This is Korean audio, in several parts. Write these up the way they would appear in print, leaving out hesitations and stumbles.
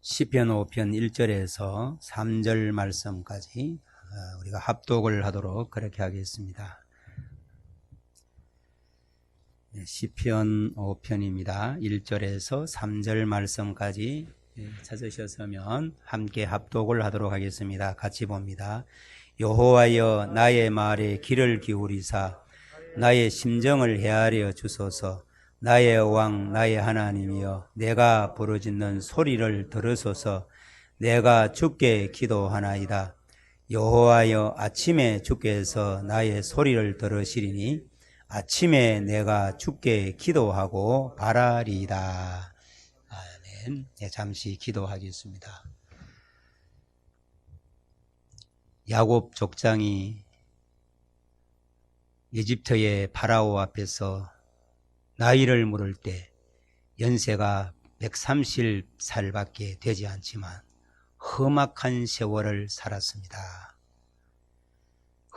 시편 5편 1절에서 3절 말씀까지 우리가 합독을 하도록 그렇게 하겠습니다. 시편 5편입니다. 1절에서 3절 말씀까지 찾으셨으면 함께 합독을 하도록 하겠습니다. 같이 봅니다. 여호와여 나의 말에 귀를 기울이사 나의 심정을 헤아려 주소서. 나의 왕 나의 하나님이여 내가 부르짖는 소리를 들으소서. 내가 주께 기도하나이다. 여호와여 아침에 주께서 나의 소리를 들으시리니 아침에 내가 주께 기도하고 바라리이다. 아멘. 잠시 기도하겠습니다. 야곱 족장이 이집트의 파라오 앞에서 나이를 물을 때 연세가 130살밖에 되지 않지만 험악한 세월을 살았습니다.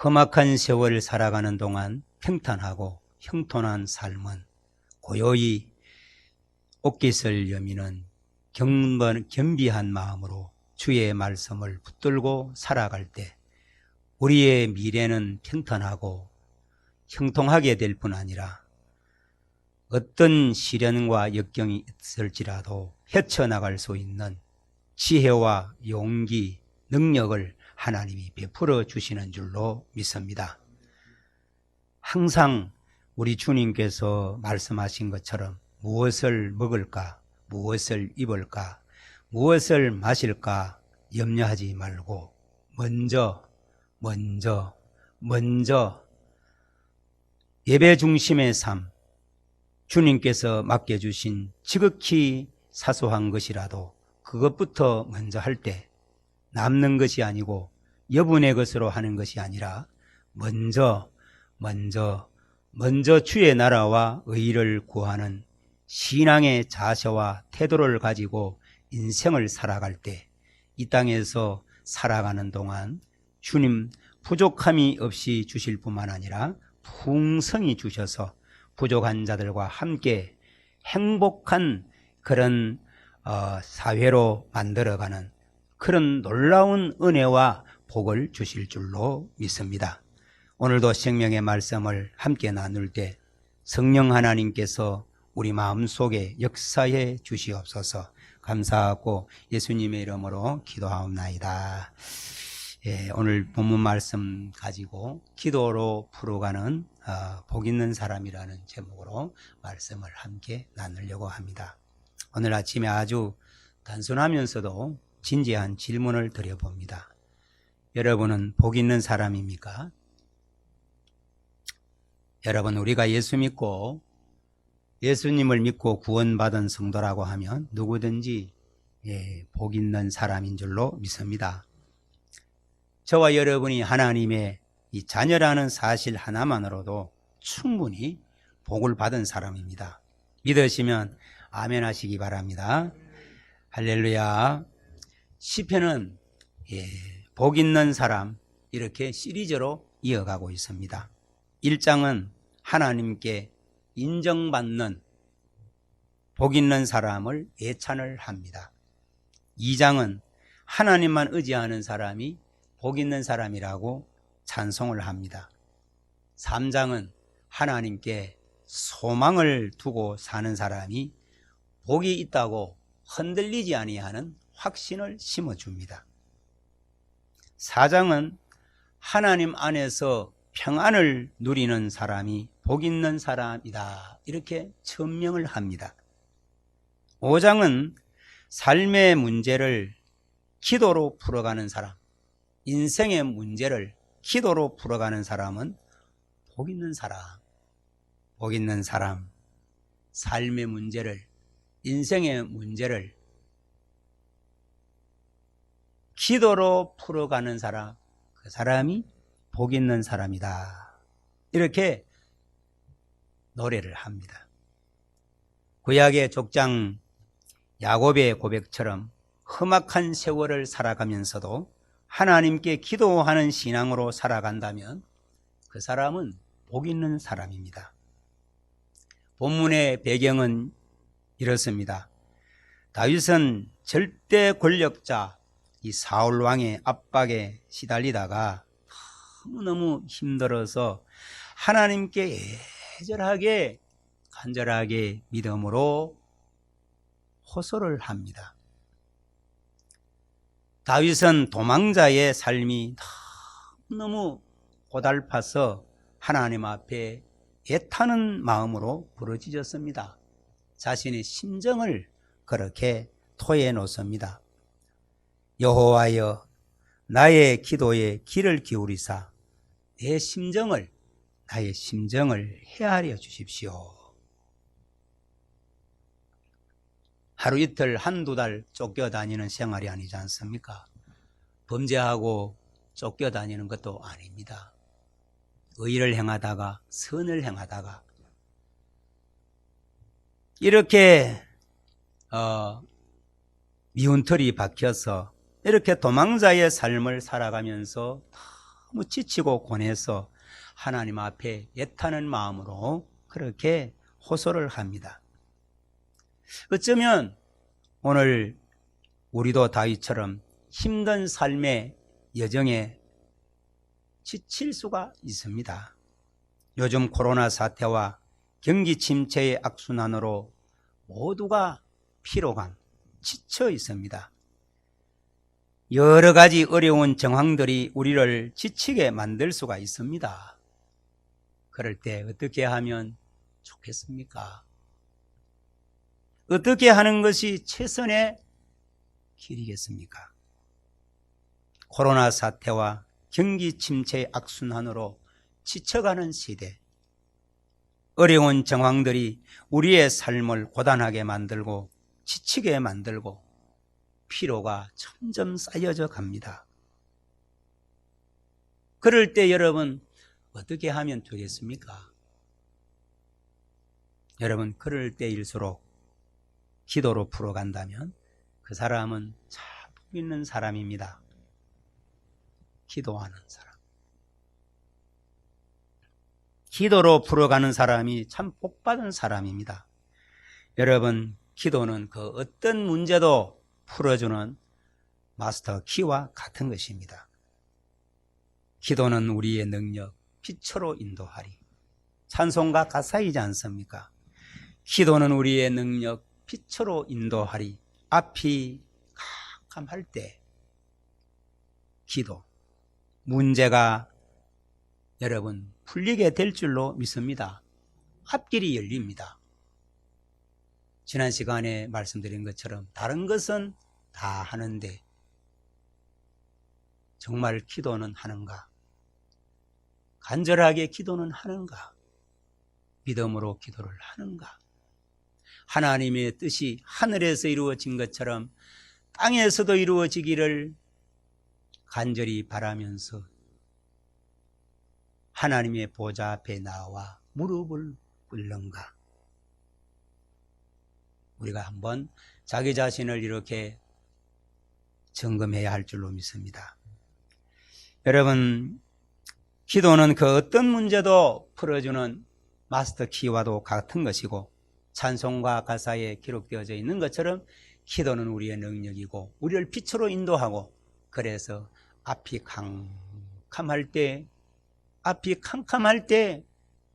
험악한 세월을 살아가는 동안 평탄하고 형통한 삶은 고요히 옷깃을 여미는 겸비한 마음으로 주의 말씀을 붙들고 살아갈 때 우리의 미래는 평탄하고 형통하게 될 뿐 아니라 어떤 시련과 역경이 있을지라도 헤쳐나갈 수 있는 지혜와 용기, 능력을 하나님이 베풀어 주시는 줄로 믿습니다. 항상 우리 주님께서 말씀하신 것처럼 무엇을 먹을까, 무엇을 입을까, 무엇을 마실까 염려하지 말고 먼저 예배 중심의 삶, 주님께서 맡겨주신 지극히 사소한 것이라도 그것부터 먼저 할 때 남는 것이 아니고 여분의 것으로 하는 것이 아니라 먼저 주의 나라와 의를 구하는 신앙의 자세와 태도를 가지고 인생을 살아갈 때 이 땅에서 살아가는 동안 주님 부족함이 없이 주실 뿐만 아니라 풍성히 주셔서 부족한 자들과 함께 행복한 그런 사회로 만들어가는 그런 놀라운 은혜와 복을 주실 줄로 믿습니다. 오늘도 생명의 말씀을 함께 나눌 때 성령 하나님께서 우리 마음속에 역사해 주시옵소서. 감사하고 예수님의 이름으로 기도하옵나이다. 오늘 본문 말씀 가지고 기도로 풀어가는 복 있는 사람이라는 제목으로 말씀을 함께 나누려고 합니다. 오늘 아침에 아주 단순하면서도 진지한 질문을 드려봅니다. 여러분은 복 있는 사람입니까? 여러분, 우리가 예수님을 믿고 구원받은 성도라고 하면 누구든지 복 있는 사람인 줄로 믿습니다. 저와 여러분이 하나님의 이 자녀라는 사실 하나만으로도 충분히 복을 받은 사람입니다. 믿으시면 아멘 하시기 바랍니다. 할렐루야. 시편은 복 있는 사람 이렇게 시리즈로 이어가고 있습니다. 1장은 하나님께 인정받는 복 있는 사람을 예찬을 합니다. 2장은 하나님만 의지하는 사람이 복 있는 사람이라고 찬송을 합니다. 3장은 하나님께 소망을 두고 사는 사람이 복이 있다고 흔들리지 아니하는 확신을 심어줍니다. 4장은 하나님 안에서 평안을 누리는 사람이 복 있는 사람이다 이렇게 천명을 합니다. 5장은 삶의 문제를 기도로 풀어가는 사람, 인생의 문제를 기도로 풀어가는 사람은 복 있는 사람, 삶의 문제를, 인생의 문제를 기도로 풀어가는 사람, 그 사람이 복 있는 사람이다 이렇게 노래를 합니다. 구약의 족장 야곱의 고백처럼 험악한 세월을 살아가면서도 하나님께 기도하는 신앙으로 살아간다면 그 사람은 복 있는 사람입니다. 본문의 배경은 이렇습니다. 다윗은 절대 권력자 이 사울 왕의 압박에 시달리다가 너무너무 힘들어서 하나님께 애절하게 간절하게 믿음으로 호소를 합니다. 다윗은 도망자의 삶이 너무 고달파서 하나님 앞에 애타는 마음으로 부르짖었습니다. 자신의 심정을 그렇게 토해 놓습니다. 여호와여, 나의 기도에 귀를 기울이사 나의 심정을 헤아려 주십시오. 하루 이틀 한두 달 쫓겨다니는 생활이 아니지 않습니까? 범죄하고 쫓겨다니는 것도 아닙니다. 의를 행하다가 선을 행하다가 이렇게 미운털이 박혀서 이렇게 도망자의 삶을 살아가면서 너무 지치고 고뇌해서 하나님 앞에 애타는 마음으로 그렇게 호소를 합니다. 어쩌면 오늘 우리도 다윗처럼 힘든 삶의 여정에 지칠 수가 있습니다. 요즘 코로나 사태와 경기 침체의 악순환으로 모두가 피로감, 지쳐 있습니다. 여러 가지 어려운 정황들이 우리를 지치게 만들 수가 있습니다. 그럴 때 어떻게 하면 좋겠습니까? 어떻게 하는 것이 최선의 길이겠습니까? 코로나 사태와 경기 침체의 악순환으로 지쳐가는 시대, 어려운 정황들이 우리의 삶을 고단하게 만들고 지치게 만들고 피로가 점점 쌓여져 갑니다. 그럴 때 여러분 어떻게 하면 되겠습니까? 여러분 그럴 때일수록 기도로 풀어간다면 그 사람은 참 복 있는 사람입니다. 기도하는 사람. 기도로 풀어가는 사람이 참 복받은 사람입니다. 여러분 기도는 그 어떤 문제도 풀어주는 마스터 키와 같은 것입니다. 기도는 우리의 능력, 빛으로 인도하리. 찬송가 가사이지 않습니까? 기도는 우리의 능력, 빛으로 인도하리. 앞이 캄캄할 때 기도, 문제가 여러분 풀리게 될 줄로 믿습니다. 앞길이 열립니다. 지난 시간에 말씀드린 것처럼 다른 것은 다 하는데 정말 기도는 하는가? 간절하게 기도는 하는가? 믿음으로 기도를 하는가? 하나님의 뜻이 하늘에서 이루어진 것처럼 땅에서도 이루어지기를 간절히 바라면서 하나님의 보좌 앞에 나와 무릎을 꿇는가? 우리가 한번 자기 자신을 이렇게 점검해야 할 줄로 믿습니다. 여러분, 기도는 그 어떤 문제도 풀어주는 마스터 키와도 같은 것이고 찬송가 가사에 기록되어져 있는 것처럼 기도는 우리의 능력이고 우리를 빛으로 인도하고 그래서 앞이 캄캄할 때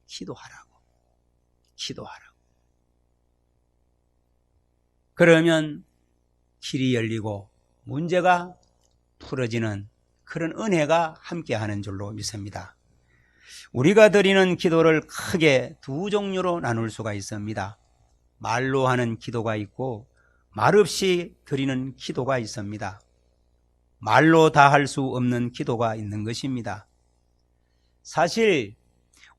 기도하라고. 그러면 길이 열리고 문제가 풀어지는 그런 은혜가 함께하는 줄로 믿습니다. 우리가 드리는 기도를 크게 두 종류로 나눌 수가 있습니다. 말로 하는 기도가 있고 말없이 드리는 기도가 있습니다. 말로 다 할 수 없는 기도가 있는 것입니다. 사실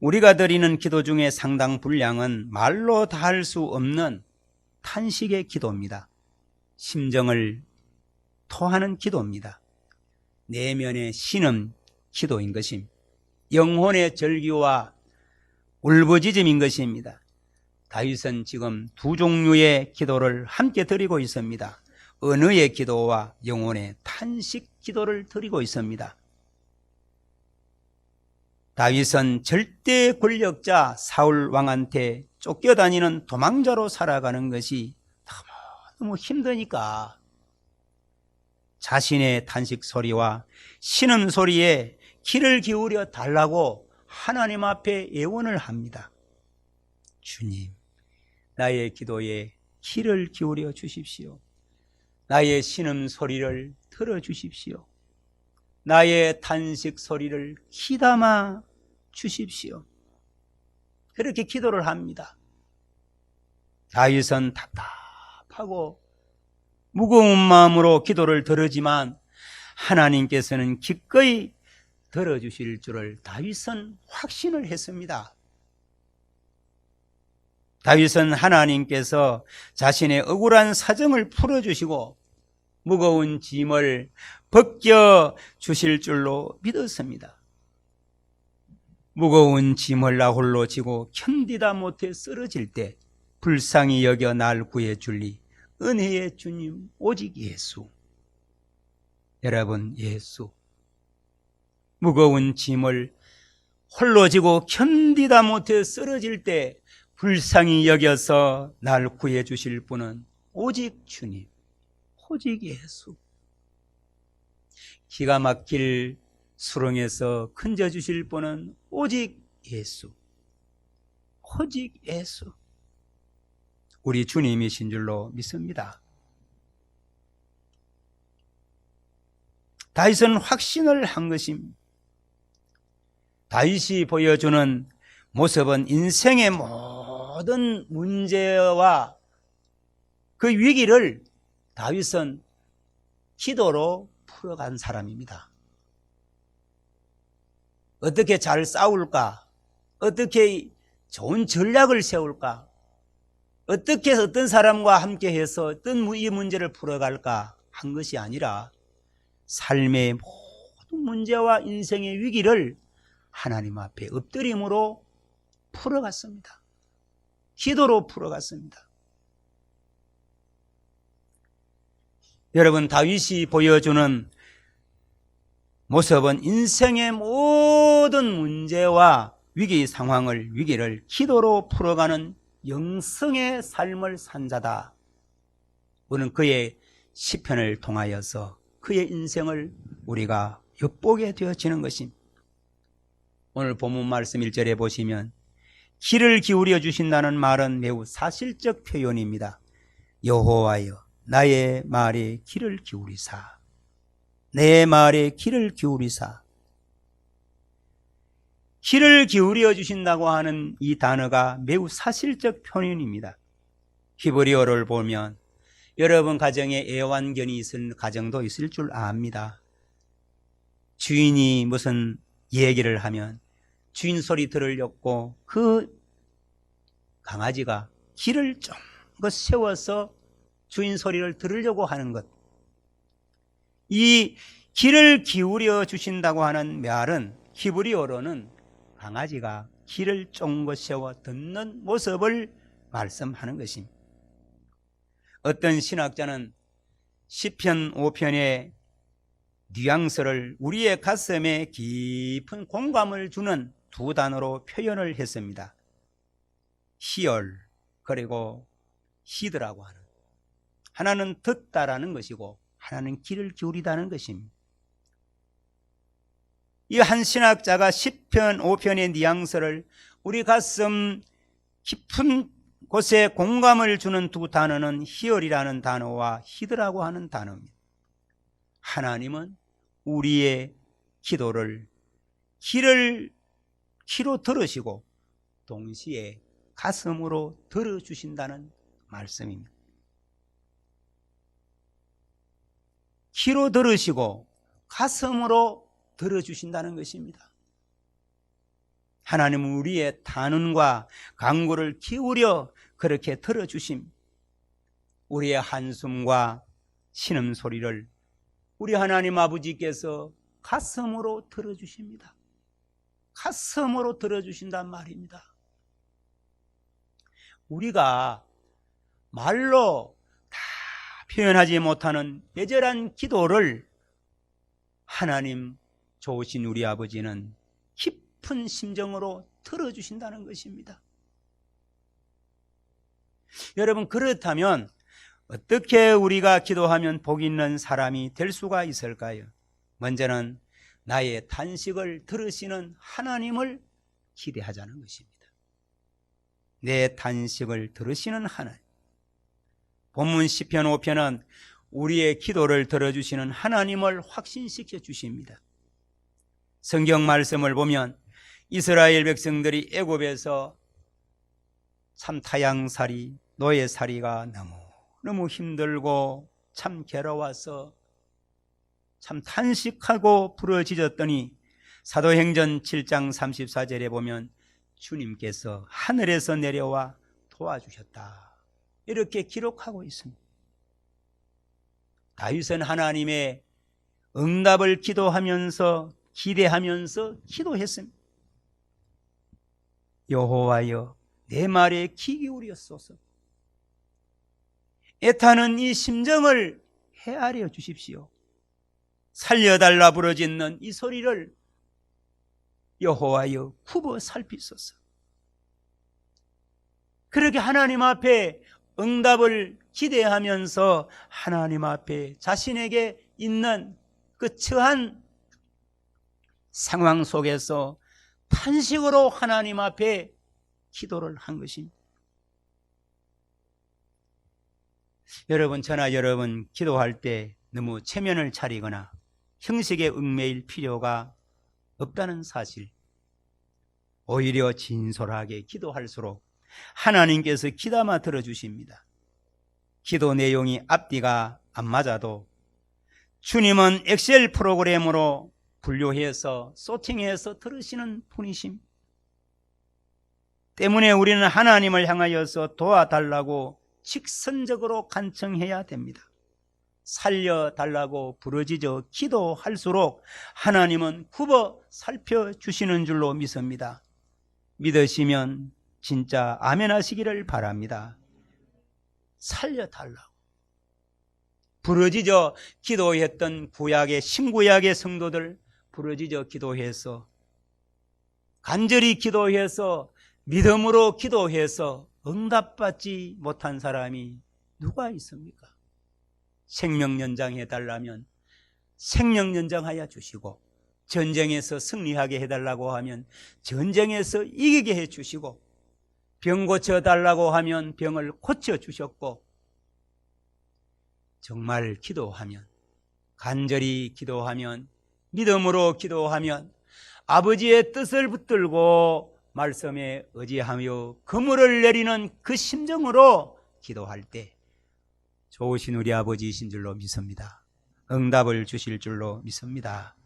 우리가 드리는 기도 중에 상당 분량은 말로 다 할 수 없는 탄식의 기도입니다. 심정을 토하는 기도입니다. 내면의 신음 기도인 것입니다. 영혼의 절규와 울부짖음인 것입니다. 다윗은 지금 두 종류의 기도를 함께 드리고 있습니다. 언어의 기도와 영혼의 탄식 기도를 드리고 있습니다. 다윗은 절대 권력자 사울 왕한테 쫓겨다니는 도망자로 살아가는 것이 너무 힘드니까 자신의 탄식 소리와 신음 소리에 귀를 기울여 달라고 하나님 앞에 예언을 합니다. 주님, 나의 기도에 귀를 기울여 주십시오. 나의 신음 소리를 들어주십시오. 나의 탄식 소리를 귀담아 주십시오. 그렇게 기도를 합니다. 다윗은 답답하고 무거운 마음으로 기도를 드리지만 하나님께서는 기꺼이 들어주실 줄을 다윗은 확신을 했습니다. 다윗은 하나님께서 자신의 억울한 사정을 풀어주시고 무거운 짐을 벗겨 주실 줄로 믿었습니다. 무거운 짐을 나 홀로 지고 견디다 못해 쓰러질 때 불쌍히 여겨 날 구해 줄리 은혜의 주님 오직 예수. 여러분, 예수. 무거운 짐을 홀로 지고 견디다 못해 쓰러질 때 불쌍히 여겨서 날 구해 주실 분은 오직 주님, 오직 예수. 기가 막힐 수렁에서 건져 주실 분은 오직 예수, 오직 예수. 우리 주님이신 줄로 믿습니다. 다윗은 확신을 한 것입니다. 다윗이 보여주는 모습은 인생의 모든 문제와 그 위기를 다윗은 기도로 풀어간 사람입니다. 어떻게 잘 싸울까? 어떻게 좋은 전략을 세울까? 어떻게 어떤 사람과 함께해서 어떤 이 문제를 풀어갈까 한 것이 아니라 삶의 모든 문제와 인생의 위기를 하나님 앞에 엎드림으로 풀어갔습니다. 기도로 풀어갔습니다. 여러분, 다윗이 보여주는 모습은 인생의 모든 문제와 위기를 기도로 풀어가는 영성의 삶을 산 자다. 우리는 그의 시편을 통하여서 그의 인생을 우리가 엿보게 되어지는 것입니다. 오늘 본문 말씀 1절에 보시면 귀를 기울여 주신다는 말은 매우 사실적 표현입니다. 여호와여, 나의 말에 귀를 기울이사. 내 말에 귀를 기울이사. 귀를 기울여 주신다고 하는 이 단어가 매우 사실적 표현입니다. 히브리어를 보면 여러분 가정에 애완견이 있을 가정도 있을 줄 압니다. 주인이 무슨 얘기를 하면 주인 소리 들으려고 그 강아지가 귀를 쫑긋 세워서 주인 소리를 들으려고 하는 것. 이 귀를 기울여 주신다고 하는 말은 히브리어로는 강아지가 귀를 쫑긋 세워 듣는 모습을 말씀하는 것입니다. 어떤 신학자는 시편 5편의 뉘앙스를 우리의 가슴에 깊은 공감을 주는 두 단어로 표현을 했습니다. hear 그리고 heed라고 하는, 하나는 듣다라는 것이고 하나는 귀를 기울이다는 것입니다. 이 한 신학자가 시편 5편의 뉘앙스를 우리 가슴 깊은 곳에 공감을 주는 두 단어는 hear이라는 단어와 heed라고 하는 단어입니다. 하나님은 우리의 기도를 귀로 들으시고 동시에 가슴으로 들어주신다는 말씀입니다. 귀로 들으시고 가슴으로 들어주신다는 것입니다. 하나님은 우리의 탄원과 간구를 기울여 그렇게 들어주심, 우리의 한숨과 신음소리를 우리 하나님 아버지께서 가슴으로 들어주십니다. 가슴으로 들어주신단 말입니다. 우리가 말로 다 표현하지 못하는 애절한 기도를 하나님 좋으신 우리 아버지는 깊은 심정으로 들어주신다는 것입니다. 여러분, 그렇다면 어떻게 우리가 기도하면 복 있는 사람이 될 수가 있을까요? 먼저는 나의 탄식을 들으시는 하나님을 기대하자는 것입니다. 내 탄식을 들으시는 하나님. 본문 시편 5편은 우리의 기도를 들어주시는 하나님을 확신시켜 주십니다. 성경 말씀을 보면 이스라엘 백성들이 애굽에서 참 타향살이, 노예살이가 너무 힘들고 참 괴로워서 참 탄식하고 부러지졌더니 사도행전 7장 34절에 보면 주님께서 하늘에서 내려와 도와주셨다, 이렇게 기록하고 있습니다. 다윗은 하나님의 응답을 기도하면서 기대하면서 기도했습니다. 여호와여, 내 말에 귀 기울였소서. 애타는 이 심정을 헤아려 주십시오. 살려달라 부르짖는 이 소리를 여호와여 굽어 살피소서. 그렇게 하나님 앞에 응답을 기대하면서 하나님 앞에 자신에게 있는 그 처한 상황 속에서 탄식으로 하나님 앞에 기도를 한 것입니다. 여러분, 저나 여러분 기도할 때 너무 체면을 차리거나 형식에 얽매일 필요가 없다는 사실, 오히려 진솔하게 기도할수록 하나님께서 귀담아 들어주십니다. 기도 내용이 앞뒤가 안 맞아도 주님은 엑셀 프로그램으로 분류해서 소팅해서 들으시는 분이십니다. 때문에 우리는 하나님을 향하여서 도와달라고 직선적으로 간청해야 됩니다. 살려달라고 부르짖어 기도할수록 하나님은 굽어 살펴주시는 줄로 믿습니다. 믿으시면 진짜 아멘 하시기를 바랍니다. 살려달라고 부르짖어 기도했던 구약의 신구약의 성도들, 부르짖어 기도해서 간절히 기도해서 믿음으로 기도해서 응답받지 못한 사람이 누가 있습니까? 생명 연장해 달라면 생명 연장하여 주시고, 전쟁에서 승리하게 해달라고 하면 전쟁에서 이기게 해주시고, 병 고쳐달라고 하면 병을 고쳐주셨고, 정말 기도하면, 간절히 기도하면, 믿음으로 기도하면 아버지의 뜻을 붙들고 말씀에 의지하며 그물을 내리는 그 심정으로 기도할 때 좋으신 우리 아버지이신 줄로 믿습니다. 응답을 주실 줄로 믿습니다.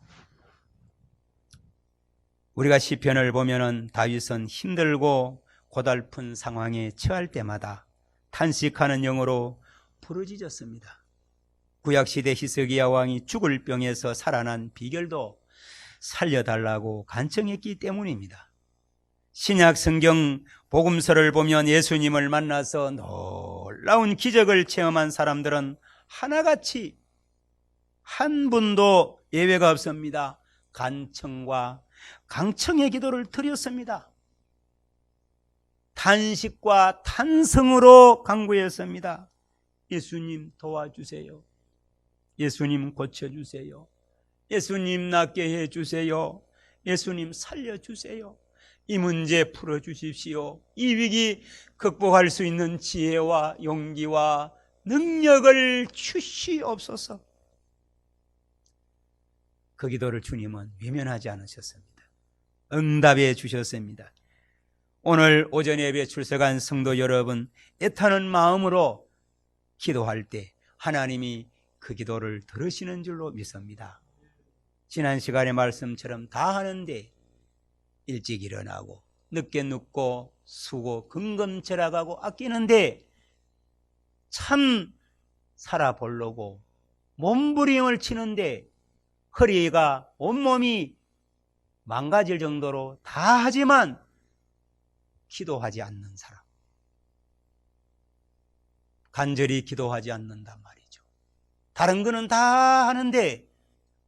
우리가 시편을 보면은 다윗은 힘들고 고달픈 상황에 처할 때마다 탄식하는 영으로 부르짖었습니다. 구약시대 히스기야 왕이 죽을 병에서 살아난 비결도 살려달라고 간청했기 때문입니다. 신약 성경 복음서를 보면 예수님을 만나서 놀라운 기적을 체험한 사람들은 하나같이 한 분도 예외가 없습니다. 간청과 강청의 기도를 드렸습니다. 탄식과 탄성으로 간구했습니다. 예수님 도와주세요. 예수님 고쳐주세요. 예수님 낫게 해주세요. 예수님 살려주세요. 이 문제 풀어주십시오. 이 위기 극복할 수 있는 지혜와 용기와 능력을 주시옵소서. 그 기도를 주님은 외면하지 않으셨습니다. 응답해 주셨습니다. 오늘 오전 예배 출석한 성도 여러분, 애타는 마음으로 기도할 때 하나님이 그 기도를 들으시는 줄로 믿습니다. 지난 시간의 말씀처럼 다 하는데 일찍 일어나고 늦게 눕고 수고 근검절약하고 아끼는데 참 살아보려고 몸부림을 치는데 허리가 온몸이 망가질 정도로 다 하지만 기도하지 않는 사람, 간절히 기도하지 않는단 말이죠. 다른 거는 다 하는데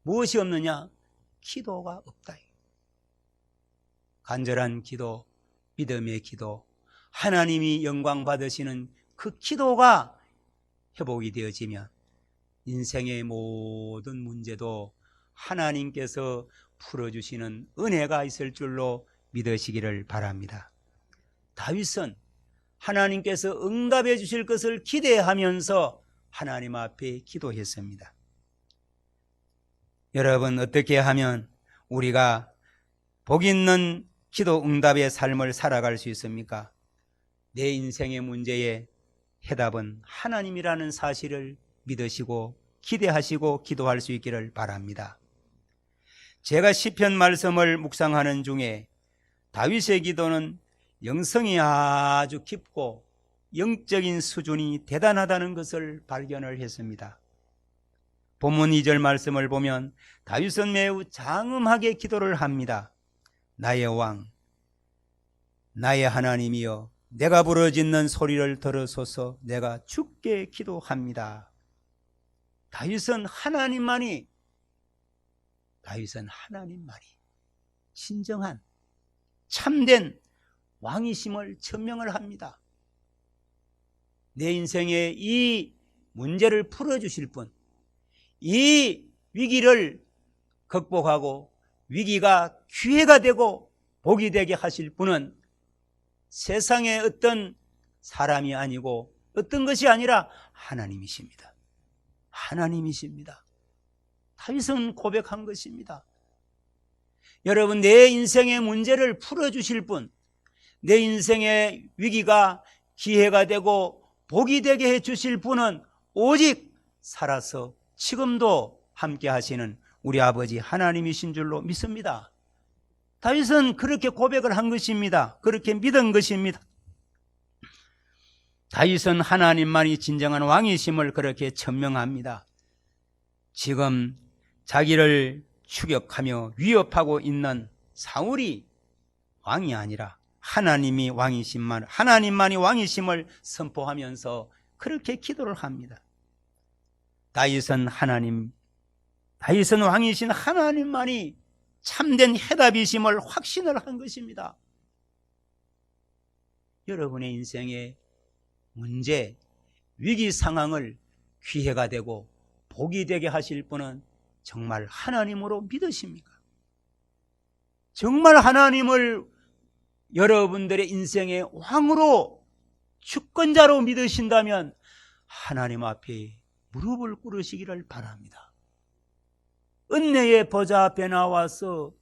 무엇이 없느냐? 기도가 없다. 간절한 기도, 믿음의 기도, 하나님이 영광 받으시는 그 기도가 회복이 되어지면 인생의 모든 문제도 하나님께서 풀어주시는 은혜가 있을 줄로 믿으시기를 바랍니다. 다윗은 하나님께서 응답해 주실 것을 기대하면서 하나님 앞에 기도했습니다. 여러분, 어떻게 하면 우리가 복 있는 기도 응답의 삶을 살아갈 수 있습니까? 내 인생의 문제에 해답은 하나님이라는 사실을 믿으시고 기대하시고 기도할 수 있기를 바랍니다. 제가 시편 말씀을 묵상하는 중에 다윗의 기도는 영성이 아주 깊고 영적인 수준이 대단하다는 것을 발견을 했습니다. 본문 2절 말씀을 보면 다윗은 매우 장엄하게 기도를 합니다. 나의 왕, 나의 하나님이여, 내가 부르짖는 소리를 들으소서. 내가 주께 기도합니다. 다윗은 하나님만이 진정한 참된 왕이심을 증명을 합니다. 내 인생의 이 문제를 풀어주실 분, 이 위기를 극복하고 위기가 기회가 되고 복이 되게 하실 분은 세상의 어떤 사람이 아니고 어떤 것이 아니라 하나님이십니다. 하나님이십니다. 다윗은 고백한 것입니다. 여러분, 내 인생의 문제를 풀어주실 분, 내 인생의 위기가 기회가 되고 복이 되게 해주실 분은 오직 살아서 지금도 함께 하시는 우리 아버지 하나님이신 줄로 믿습니다. 다윗은 그렇게 고백을 한 것입니다. 그렇게 믿은 것입니다. 다윗은 하나님만이 진정한 왕이심을 그렇게 천명합니다. 지금 자기를 추격하며 위협하고 있는 사울이 왕이 아니라 하나님이 왕이심만, 하나님만이 왕이심을 선포하면서 그렇게 기도를 합니다. 다윗은 왕이신 하나님만이 참된 해답이심을 확신을 한 것입니다. 여러분의 인생의 문제, 위기 상황을 기회가 되고 복이 되게 하실 분은 정말 하나님으로 믿으십니까? 정말 하나님을 여러분들의 인생의 왕으로 주권자로 믿으신다면 하나님 앞에 무릎을 꿇으시기를 바랍니다. 은혜의 보좌 앞에 나와서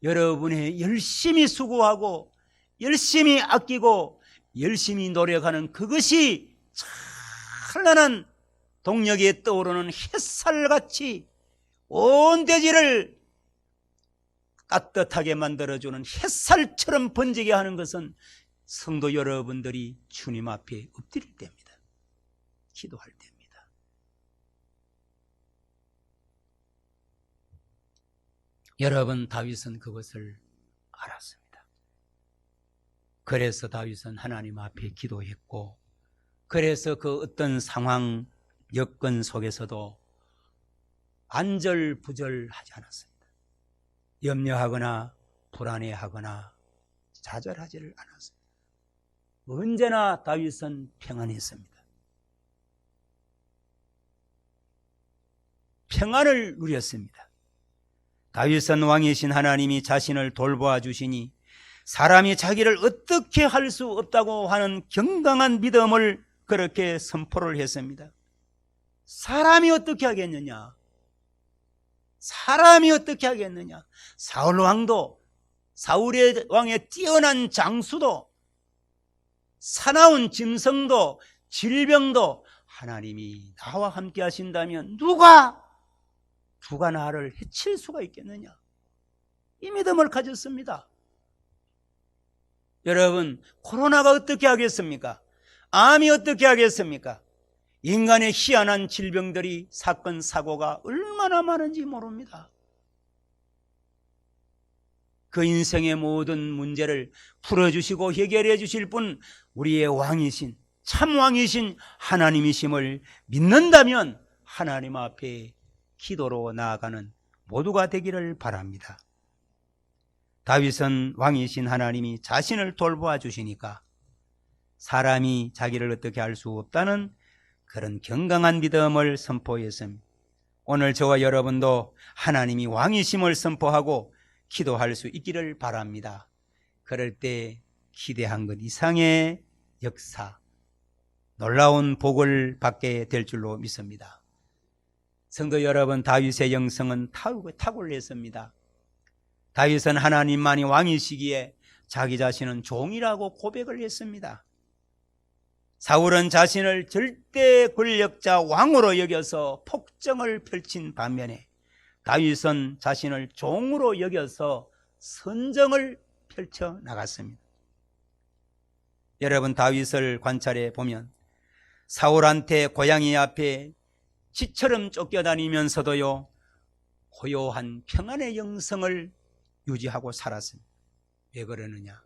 여러분의 열심히 수고하고 열심히 아끼고 열심히 노력하는 그것이 찬란한 동력에 떠오르는 햇살같이 온 대지를 따뜻하게 만들어주는 햇살처럼 번지게 하는 것은 성도 여러분들이 주님 앞에 엎드릴 때입니다. 기도할 때입니다. 여러분, 다윗은 그것을 알았습니다. 그래서 다윗은 하나님 앞에 기도했고, 그래서 그 어떤 상황, 여건 속에서도 안절부절하지 않았습니다. 염려하거나 불안해하거나 좌절하지를 않았습니다. 언제나 다윗은 평안했습니다. 평안을 누렸습니다. 다윗은 왕이신 하나님이 자신을 돌보아 주시니 사람이 자기를 어떻게 할 수 없다고 하는 경강한 믿음을 그렇게 선포를 했습니다. 사람이 어떻게 하겠느냐? 사람이 어떻게 하겠느냐? 사울의 왕의 뛰어난 장수도, 사나운 짐승도, 질병도 하나님이 나와 함께 하신다면 누가 나를 해칠 수가 있겠느냐? 이 믿음을 가졌습니다. 여러분, 코로나가 어떻게 하겠습니까? 암이 어떻게 하겠습니까? 인간의 희한한 질병들이, 사건, 사고가 얼마나 많은지 모릅니다. 그 인생의 모든 문제를 풀어주시고 해결해 주실 분, 우리의 왕이신, 참 왕이신 하나님이심을 믿는다면 하나님 앞에 기도로 나아가는 모두가 되기를 바랍니다. 다윗은 왕이신 하나님이 자신을 돌보아 주시니까 사람이 자기를 어떻게 할 수 없다는 그런 건강한 믿음을 선포했습니다. 오늘 저와 여러분도 하나님이 왕이심을 선포하고 기도할 수 있기를 바랍니다. 그럴 때 기대한 것 이상의 역사, 놀라운 복을 받게 될 줄로 믿습니다. 성도 여러분, 다윗의 영성은 탁월했습니다. 다윗은 하나님만이 왕이시기에 자기 자신은 종이라고 고백을 했습니다. 사울은 자신을 절대 권력자 왕으로 여겨서 폭정을 펼친 반면에 다윗은 자신을 종으로 여겨서 선정을 펼쳐 나갔습니다. 여러분, 다윗을 관찰해 보면 사울한테 고양이 앞에 쥐처럼 쫓겨다니면서도요, 고요한 평안의 영성을 유지하고 살았습니다. 왜 그러느냐?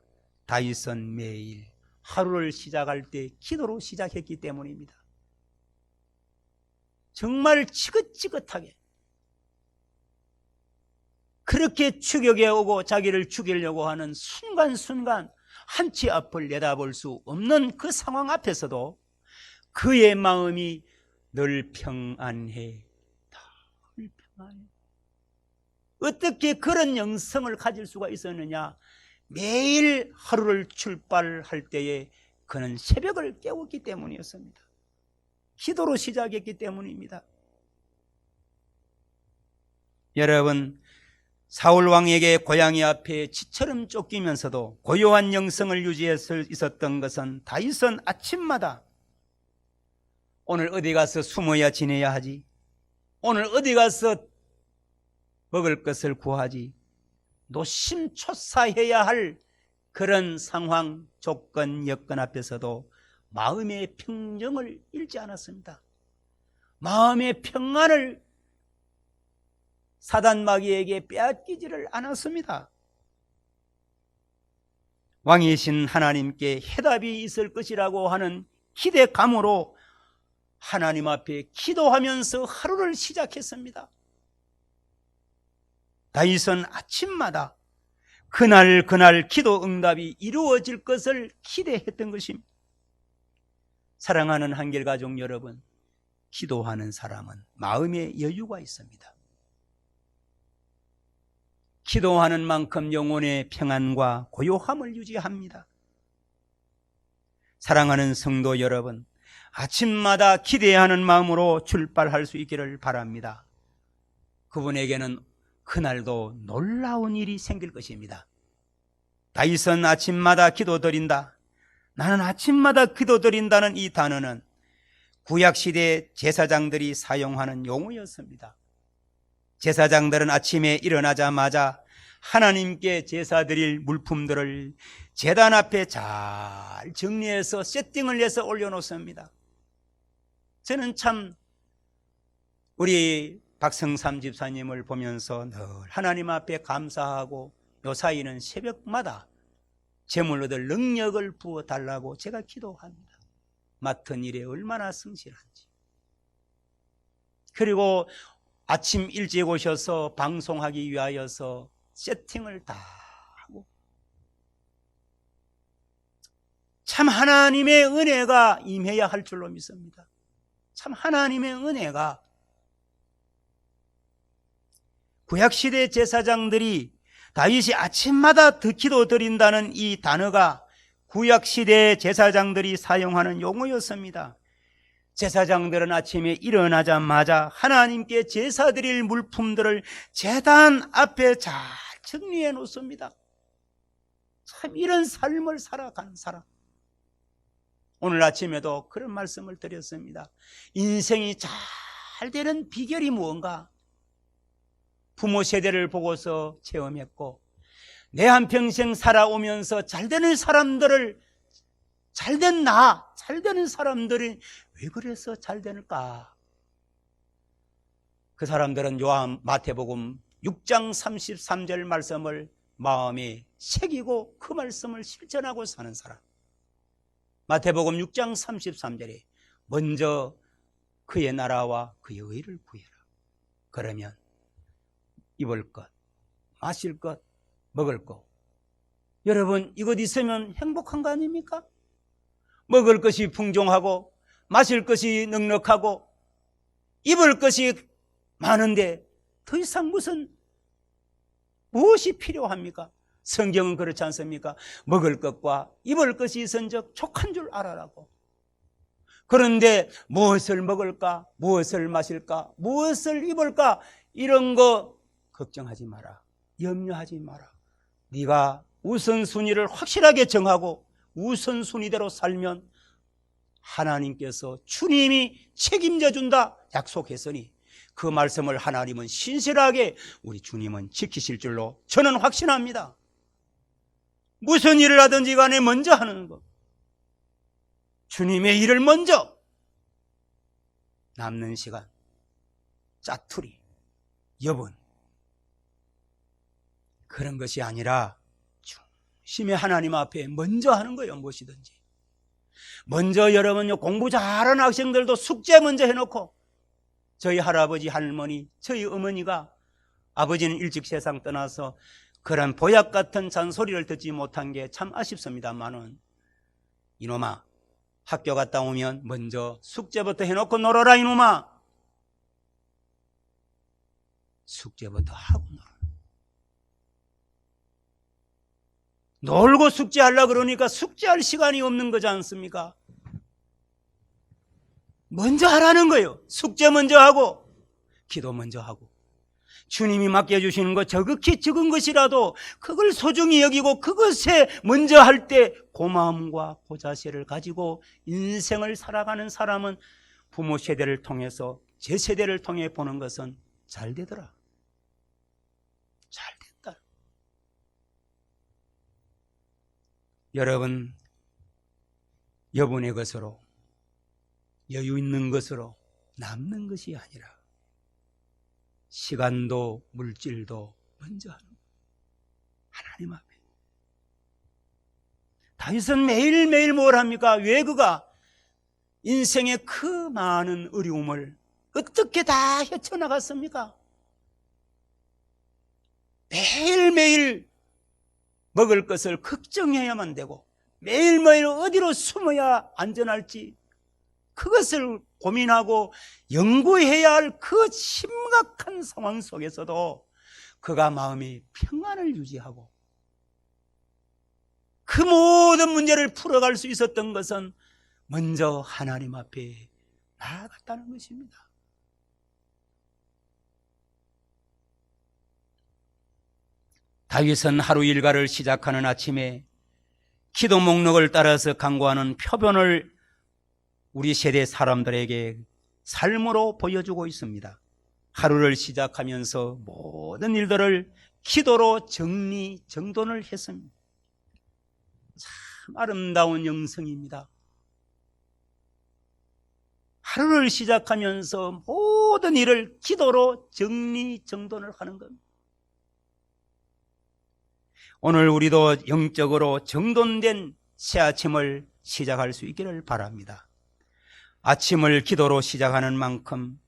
다윗은 매일 하루를 시작할 때 기도로 시작했기 때문입니다. 정말 지긋지긋하게 그렇게 추격해 오고 자기를 죽이려고 하는 순간순간 한치 앞을 내다볼 수 없는 그 상황 앞에서도 그의 마음이 늘 평안해. 늘 평안해. 어떻게 그런 영성을 가질 수가 있었느냐? 매일 하루를 출발할 때에 그는 새벽을 깨웠기 때문이었습니다. 기도로 시작했기 때문입니다. 여러분, 사울 왕에게 고양이 앞에 쥐처럼 쫓기면서도 고요한 영성을 유지해서 있었던 것은 다윗은 아침마다 오늘 어디 가서 숨어야 지내야 하지? 오늘 어디 가서 먹을 것을 구하지? 노심초사해야 할 그런 상황, 조건, 여건 앞에서도 마음의 평정을 잃지 않았습니다. 마음의 평안을 사단 마귀에게 빼앗기지를 않았습니다. 왕이신 하나님께 해답이 있을 것이라고 하는 기대감으로 하나님 앞에 기도하면서 하루를 시작했습니다. 다윗은 아침마다 그날 기도 응답이 이루어질 것을 기대했던 것입니다. 사랑하는 한길가족 여러분, 기도하는 사람은 마음의 여유가 있습니다. 기도하는 만큼 영혼의 평안과 고요함을 유지합니다. 사랑하는 성도 여러분, 아침마다 기대하는 마음으로 출발할 수 있기를 바랍니다. 그분에게는 그날도 놀라운 일이 생길 것입니다. 다윗은 아침마다 기도드린다. 나는 아침마다 기도드린다는 이 단어는 구약시대 제사장들이 사용하는 용어였습니다. 제사장들은 아침에 일어나자마자 하나님께 제사 드릴 물품들을 제단 앞에 잘 정리해서 세팅을 해서 올려놓습니다. 저는 참 우리 박성삼 집사님을 보면서 늘 하나님 앞에 감사하고 요 사이는 새벽마다 제물 얻을 능력을 부어달라고 제가 기도합니다. 맡은 일에 얼마나 성실한지. 그리고 아침 일찍 오셔서 방송하기 위하여서 세팅을 다 하고 참 하나님의 은혜가 임해야 할 줄로 믿습니다. 참 하나님의 은혜가 구약시대 제사장들이 다윗이 아침마다 기도 드린다는 이 단어가 구약시대 제사장들이 사용하는 용어였습니다. 제사장들은 아침에 일어나자마자 하나님께 제사 드릴 물품들을 제단 앞에 잘 정리해 놓습니다. 참 이런 삶을 살아가는 사람. 오늘 아침에도 그런 말씀을 드렸습니다. 인생이 잘 되는 비결이 무언가? 부모 세대를 보고서 체험했고 내 한평생 살아오면서 잘되는 사람들을 잘된 잘되는 사람들이 왜 그래서 잘되는가? 그 사람들은 마태복음 6장 33절 말씀을 마음에 새기고 그 말씀을 실천하고 사는 사람. 마태복음 6장 33절에 먼저 그의 나라와 그의 의를 구해라. 그러면 입을 것, 마실 것, 먹을 것. 여러분, 이것 있으면 행복한 거 아닙니까? 먹을 것이 풍족하고 마실 것이 넉넉하고 입을 것이 많은데 더 이상 무엇이 필요합니까? 성경은 그렇지 않습니까? 먹을 것과 입을 것이 있은즉 족한 줄 알아라고. 그런데 무엇을 먹을까? 무엇을 마실까? 무엇을 입을까? 이런 거 걱정하지 마라. 염려하지 마라. 네가 우선순위를 확실하게 정하고 우선순위대로 살면 하나님께서 주님이 책임져 준다 약속했으니 그 말씀을 하나님은 신실하게 우리 주님은 지키실 줄로 저는 확신합니다. 무슨 일을 하든지 간에 먼저 하는 것, 주님의 일을 먼저, 남는 시간 짜투리, 여분 그런 것이 아니라 중심의 하나님 앞에 먼저 하는 거예요. 무엇이든지 먼저. 여러분요, 공부 잘하는 학생들도 숙제 먼저 해놓고, 저희 할아버지 할머니, 저희 어머니가, 아버지는 일찍 세상 떠나서 그런 보약 같은 잔소리를 듣지 못한 게 참 아쉽습니다만은, 이놈아 학교 갔다 오면 먼저 숙제부터 해놓고 놀아라. 이놈아 숙제부터 하고 놀아. 놀고 숙제하려고 그러니까 숙제할 시간이 없는 거지 않습니까? 먼저 하라는 거예요. 숙제 먼저 하고 기도 먼저 하고, 주님이 맡겨주시는 것 저극히 적은 것이라도 그걸 소중히 여기고 그것에 먼저 할 때 고마움과 고자세를 가지고 인생을 살아가는 사람은 부모 세대를 통해서 제 세대를 통해 보는 것은 잘 되더라. 잘 됐다. 여러분, 여분의 것으로, 여유 있는 것으로 남는 것이 아니라 시간도 물질도 먼저 하는 거예요. 하나님 앞에. 다윗은 매일매일 뭘 합니까? 왜 그가 인생의 그 많은 어려움을 어떻게 다 헤쳐나갔습니까? 매일매일 먹을 것을 걱정해야만 되고, 매일매일 어디로 숨어야 안전할지 그것을 고민하고 연구해야 할 그 심각한 상황 속에서도 그가 마음의 평안을 유지하고 그 모든 문제를 풀어갈 수 있었던 것은 먼저 하나님 앞에 나아갔다는 것입니다. 다윗은 하루 일과를 시작하는 아침에 기도 목록을 따라서 강구하는 표본을 우리 세대 사람들에게 삶으로 보여주고 있습니다. 하루를 시작하면서 모든 일들을 기도로 정돈을 했습니다. 참 아름다운 영성입니다. 하루를 시작하면서 모든 일을 기도로 정돈을 하는 겁니다. 오늘 우리도 영적으로 정돈된 새 아침을 시작할 수 있기를 바랍니다. 아침을 기도로 시작하는 만큼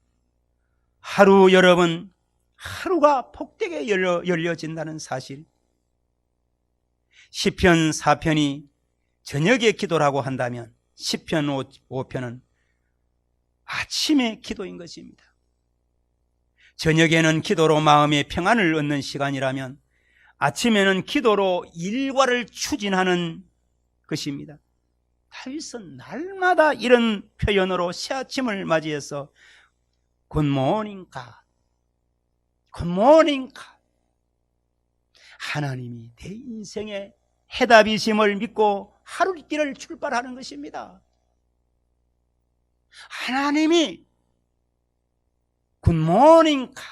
여러분 하루가 복되게 열려진다는 사실, 시편 4편이 저녁에 기도라고 한다면 시편 5편은 아침의 기도인 것입니다. 저녁에는 기도로 마음의 평안을 얻는 시간이라면 아침에는 기도로 일과를 추진하는 것입니다. 다윗은 날마다 이런 표현으로 새 아침을 맞이해서 굿모닝 갓, 굿모닝 갓, 하나님이 내 인생의 해답이심을 믿고 하루길을 출발하는 것입니다. 하나님이 굿모닝 갓,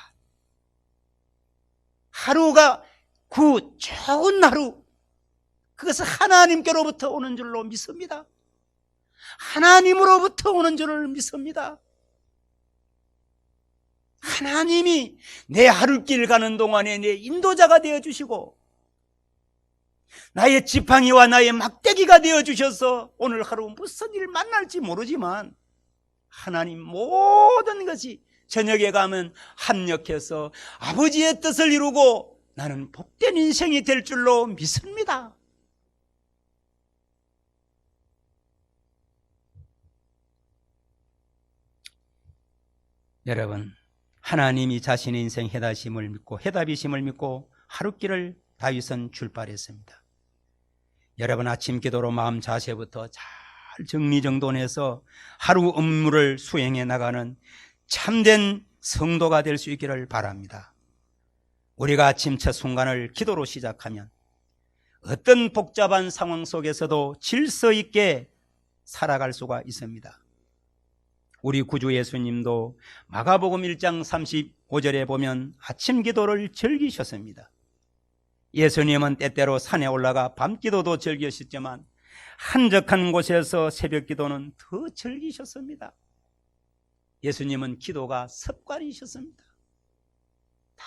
하루가 좋은 하루, 그것은 하나님께로부터 오는 줄로 믿습니다. 하나님으로부터 오는 줄을 믿습니다. 하나님이 내 하루길 가는 동안에 내 인도자가 되어주시고 나의 지팡이와 나의 막대기가 되어주셔서 오늘 하루 무슨 일 만날지 모르지만 하나님 모든 것이 저녁에 가면 합력해서 아버지의 뜻을 이루고 나는 복된 인생이 될 줄로 믿습니다. 여러분, 하나님이 자신의 인생 해답이심을 믿고 하룻길을 다윗은 출발했습니다. 여러분, 아침 기도로 마음 자세부터 잘 정리정돈해서 하루 업무를 수행해 나가는 참된 성도가 될 수 있기를 바랍니다. 우리가 아침 첫 순간을 기도로 시작하면 어떤 복잡한 상황 속에서도 질서 있게 살아갈 수가 있습니다. 우리 구주 예수님도 마가복음 1장 35절에 보면 아침 기도를 즐기셨습니다. 예수님은 때때로 산에 올라가 밤 기도도 즐기셨지만 한적한 곳에서 새벽 기도는 더 즐기셨습니다. 예수님은 기도가 습관이셨습니다. 다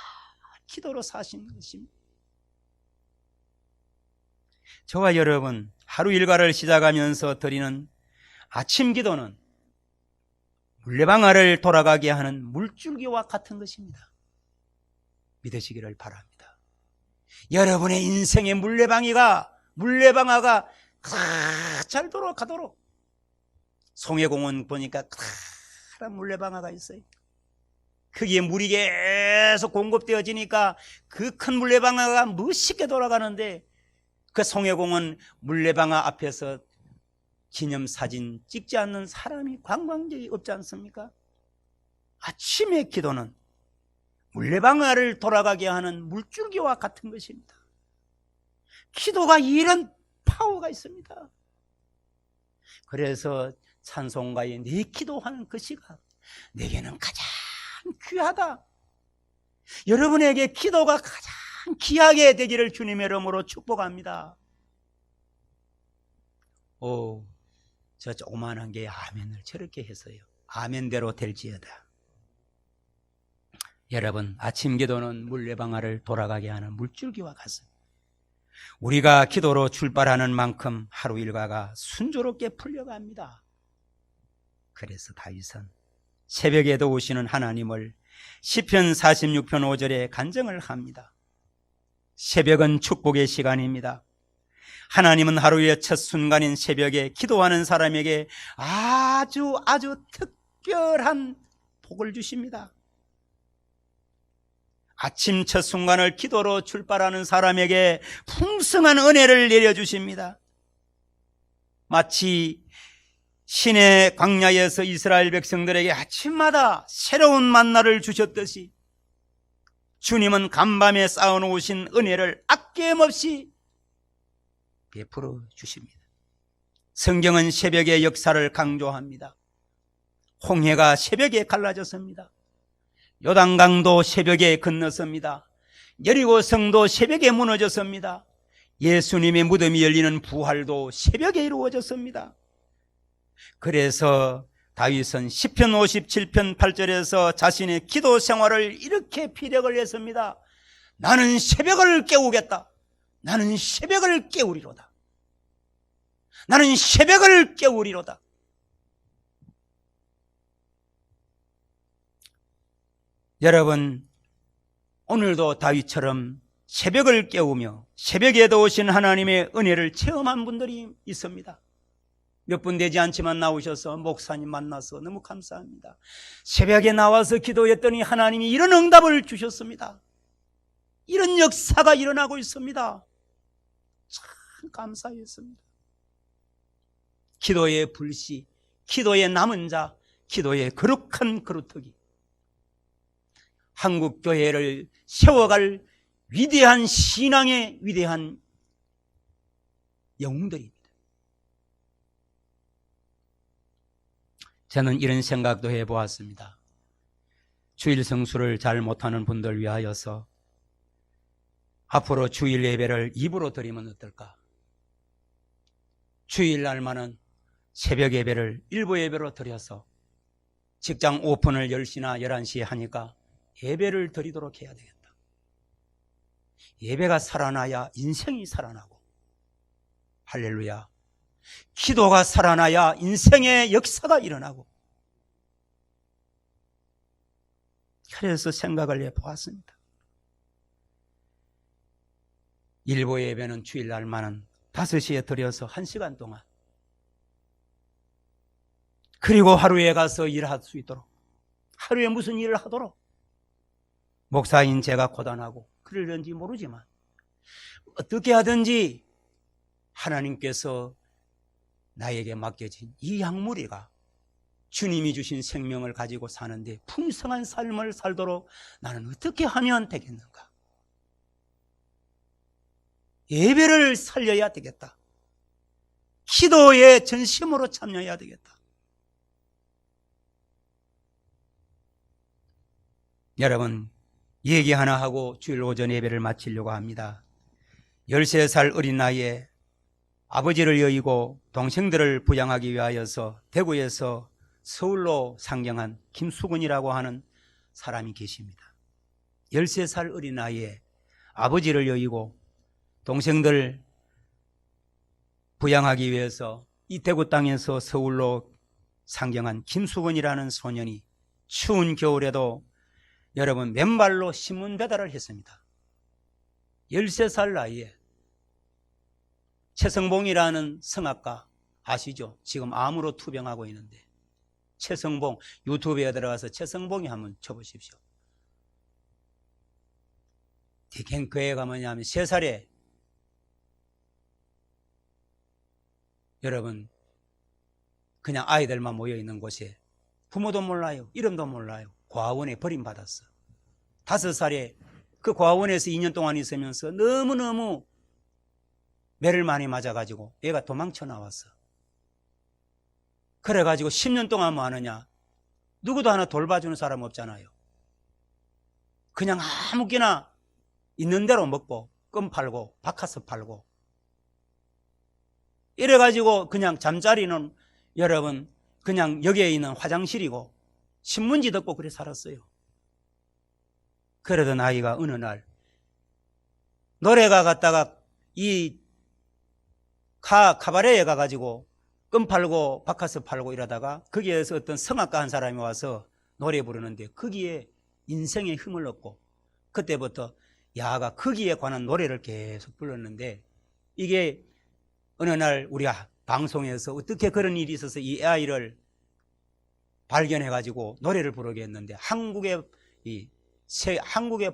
기도로 사신 것입니다. 저와 여러분, 하루 일과를 시작하면서 드리는 아침 기도는 물레방아를 돌아가게 하는 물줄기와 같은 것입니다. 믿으시기를 바랍니다. 여러분의 인생의 물레방아가 잘 돌아가도록, 송해공원 보니까 커다란 물레방아가 있어요. 거기에 물이 계속 공급되어지니까 그 큰 물레방아가 멋있게 돌아가는데, 그 송해공원 물레방아 앞에서 기념사진 찍지 않는 사람이 관광객이 없지 않습니까? 아침의 기도는 물레방아를 돌아가게 하는 물줄기와 같은 것입니다. 기도가 이런 파워가 있습니다. 그래서 찬송가에 내 기도하는 그 시간 내게는 가장 귀하다. 여러분에게 기도가 가장 귀하게 되기를 주님의 이름으로 축복합니다. 저 조그만한 게 아멘을 저렇게 해서요. 아멘대로 될지어다. 여러분, 아침 기도는 물레방아를 돌아가게 하는 물줄기와 같습니다. 우리가 기도로 출발하는 만큼 하루 일과가 순조롭게 풀려갑니다. 그래서 다윗은 새벽에도 오시는 하나님을 시편 46편 5절에 간증을 합니다. 새벽은 축복의 시간입니다. 하나님은 하루의 첫 순간인 새벽에 기도하는 사람에게 아주 특별한 복을 주십니다. 아침 첫 순간을 기도로 출발하는 사람에게 풍성한 은혜를 내려주십니다. 마치 신의 광야에서 이스라엘 백성들에게 아침마다 새로운 만나를 주셨듯이 주님은 간밤에 쌓아놓으신 은혜를 아낌없이 베풀어 주십니다. 성경은 새벽의 역사를 강조합니다. 홍해가 새벽에 갈라졌습니다. 요단강도 새벽에 건넜습니다. 여리고성도 새벽에 무너졌습니다. 예수님의 무덤이 열리는 부활도 새벽에 이루어졌습니다. 그래서 다윗은 시편 57편 8절에서 자신의 기도 생활을 이렇게 피력을 했습니다. 나는 새벽을 깨우겠다. 나는 새벽을 깨우리로다. 나는 새벽을 깨우리로다. 여러분, 오늘도 다윗처럼 새벽을 깨우며 새벽에도 오신 하나님의 은혜를 체험한 분들이 있습니다. 몇 분 되지 않지만 나오셔서 목사님 만나서 너무 감사합니다. 새벽에 나와서 기도했더니 하나님이 이런 응답을 주셨습니다. 이런 역사가 일어나고 있습니다. 참 감사했습니다. 기도의 불씨, 기도의 남은 자, 기도의 거룩한 그루터기, 한국 교회를 세워갈 위대한 신앙의 위대한 영웅들입니다. 저는 이런 생각도 해보았습니다. 주일 성수를 잘 못하는 분들 위하여서 앞으로 주일 예배를 입으로 드리면 어떨까? 주일날만은 새벽 예배를 일부 예배로 드려서 직장 오픈을 10시나 11시에 하니까 예배를 드리도록 해야 되겠다. 예배가 살아나야 인생이 살아나고, 할렐루야, 기도가 살아나야 인생의 역사가 일어나고, 그래서 생각을 해보았습니다. 일부 예배는 주일날만은 5시에 드려서 1시간 동안, 그리고 하루에 가서 일할 수 있도록 하루에 무슨 일을 하도록 목사인 제가 고단하고 그러는지 모르지만 어떻게 하든지 하나님께서 나에게 맡겨진 이 약물이가 주님이 주신 생명을 가지고 사는데 풍성한 삶을 살도록 나는 어떻게 하면 되겠는가? 예배를 살려야 되겠다. 기도에 전심으로 참여해야 되겠다. 여러분, 얘기 하나 하고 주일 오전 예배를 마치려고 합니다. 13살 어린 나이에 아버지를 여의고 동생들을 부양하기 위하여서 대구에서 서울로 상경한 김수근이라고 하는 사람이 계십니다. 13살 어린 나이에 아버지를 여의고 동생들 부양하기 위해서 이 대구 땅에서 서울로 상경한 김수근이라는 소년이 추운 겨울에도 여러분 맨발로 신문 배달을 했습니다. 13살 나이에 최성봉이라는 성악가 아시죠? 지금 암으로 투병하고 있는데 최성봉 유튜브에 들어가서 최성봉이 한번 쳐보십시오. 그 애가 뭐냐면 3살에 여러분 그냥 아이들만 모여있는 곳에 부모도 몰라요. 이름도 몰라요. 고아원에 버림받았어. 5살에 그 고아원에서 2년 동안 있으면서 너무너무 매를 많이 맞아가지고 얘가 도망쳐 나왔어. 그래가지고 10년 동안 뭐 하느냐? 누구도 하나 돌봐주는 사람 없잖아요. 그냥 아무렇게나 있는 대로 먹고 껌 팔고 바카스 팔고 이래가지고 그냥 잠자리는 여러분 그냥 여기에 있는 화장실이고 신문지 덮고 그래 살았어요. 그러던 아이가 어느 날 노래가 갔다가 이 카바레에 가가지고 껌 팔고 바카스 팔고 이러다가 거기에서 어떤 성악가 한 사람이 와서 노래 부르는데 거기에 인생의 힘을 얻고 그때부터 야가 거기에 관한 노래를 계속 불렀는데 이게 어느 날 우리 방송에서 어떻게 그런 일이 있어서 이 아이를 발견해가지고 노래를 부르게 했는데 한국의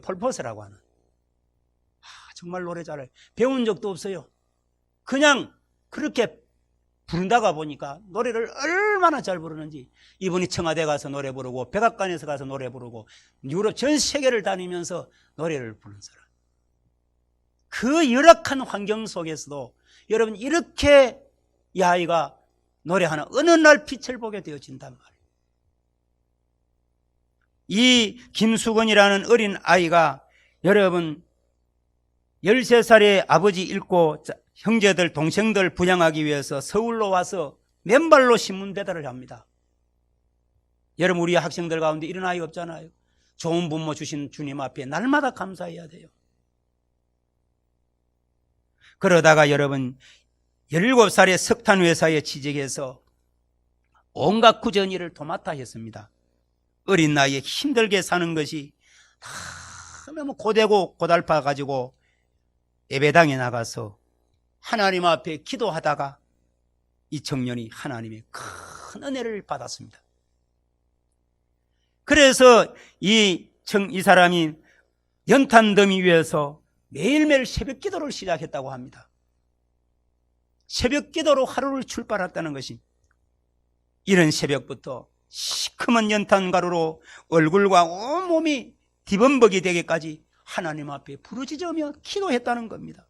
폴포스라고 하는 정말 노래 잘해요. 배운 적도 없어요. 그냥 그렇게 부른다가 보니까 노래를 얼마나 잘 부르는지 이분이 청와대 가서 노래 부르고 백악관에서 가서 노래 부르고 유럽 전 세계를 다니면서 노래를 부르는 사람. 그 열악한 환경 속에서도 여러분 이렇게 이 아이가 노래하는 어느 날 빛을 보게 되어진단 말이에요. 이 김수근이라는 어린 아이가 여러분 13살에 아버지 잃고 형제들 동생들 부양하기 위해서 서울로 와서 맨발로 신문 배달을 합니다. 여러분 우리 학생들 가운데 이런 아이 없잖아요. 좋은 부모 주신 주님 앞에 날마다 감사해야 돼요. 그러다가 여러분 17살에 석탄 회사에 취직해서 온갖 굳은 일을 도맡아 했습니다. 어린 나이에 힘들게 사는 것이 다 너무 고되고 고달파 가지고 예배당에 나가서 하나님 앞에 기도하다가 이 청년이 하나님의 큰 은혜를 받았습니다. 그래서 이 사람이 연탄 더미 위에서 매일매일 새벽 기도를 시작했다고 합니다. 새벽 기도로 하루를 출발했다는 것이 이른 새벽부터 시커먼 연탄 가루로 얼굴과 온몸이 뒤범벅이 되기까지 하나님 앞에 부르짖으며 기도했다는 겁니다.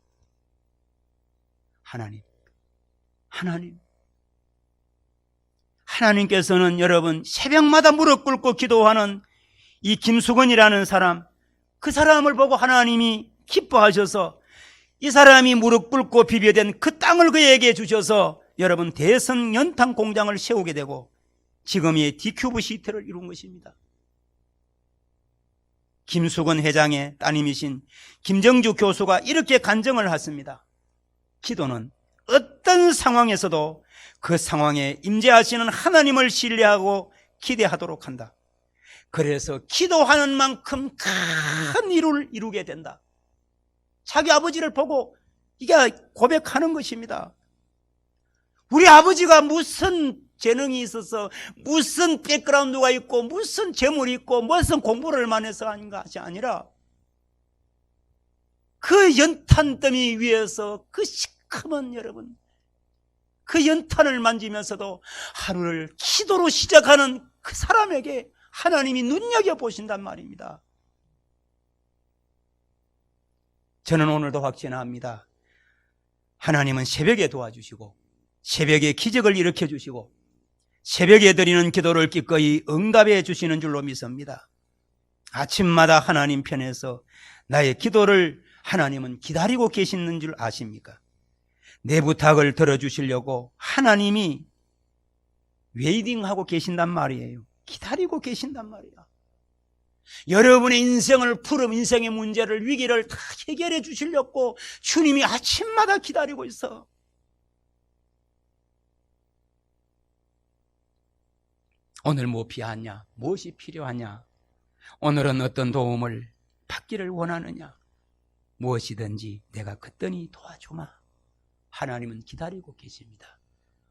하나님께서는 여러분 새벽마다 무릎 꿇고 기도하는 이 김수근이라는 사람, 그 사람을 보고 하나님이 기뻐하셔서 이 사람이 무릎 꿇고 비벼댄 그 땅을 그에게 주셔서 여러분 대성 연탄 공장을 세우게 되고 지금의 디큐브 시티를 이룬 것입니다. 김수근 회장의 따님이신 김정주 교수가 이렇게 간증을 했습니다. 기도는 어떤 상황에서도 그 상황에 임재하시는 하나님을 신뢰하고 기대하도록 한다. 그래서 기도하는 만큼 큰 일을 이루게 된다. 자기 아버지를 보고 이게 고백하는 것입니다. 우리 아버지가 무슨 재능이 있어서 무슨 백그라운드가 있고 무슨 재물이 있고 무슨 공부를 얼마나 해서 하는 것이 아니라 그 연탄더미 위에서 그 시커먼 여러분 그 연탄을 만지면서도 하루를 기도로 시작하는 그 사람에게 하나님이 눈여겨보신단 말입니다. 저는 오늘도 확신합니다. 하나님은 새벽에 도와주시고 새벽에 기적을 일으켜주시고 새벽에 드리는 기도를 기꺼이 응답해 주시는 줄로 믿습니다. 아침마다 하나님 편에서 나의 기도를 하나님은 기다리고 계시는 줄 아십니까? 내 부탁을 들어주시려고 하나님이 웨이팅하고 계신단 말이에요. 기다리고 계신단 말이야. 여러분의 인생을 풀음 인생의 문제를 위기를 다 해결해 주시려고 주님이 아침마다 기다리고 있어. 오늘 뭐 필요하냐? 무엇이 필요하냐? 오늘은 어떤 도움을 받기를 원하느냐? 무엇이든지 내가 그떠니 도와주마. 하나님은 기다리고 계십니다.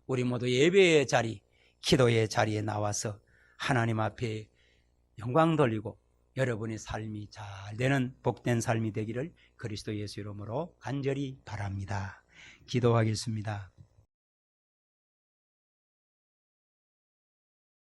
우리 모두 예배의 자리, 기도의 자리에 나와서 하나님 앞에 영광 돌리고 여러분의 삶이 잘 되는 복된 삶이 되기를 그리스도 예수 이름으로 간절히 바랍니다. 기도하겠습니다.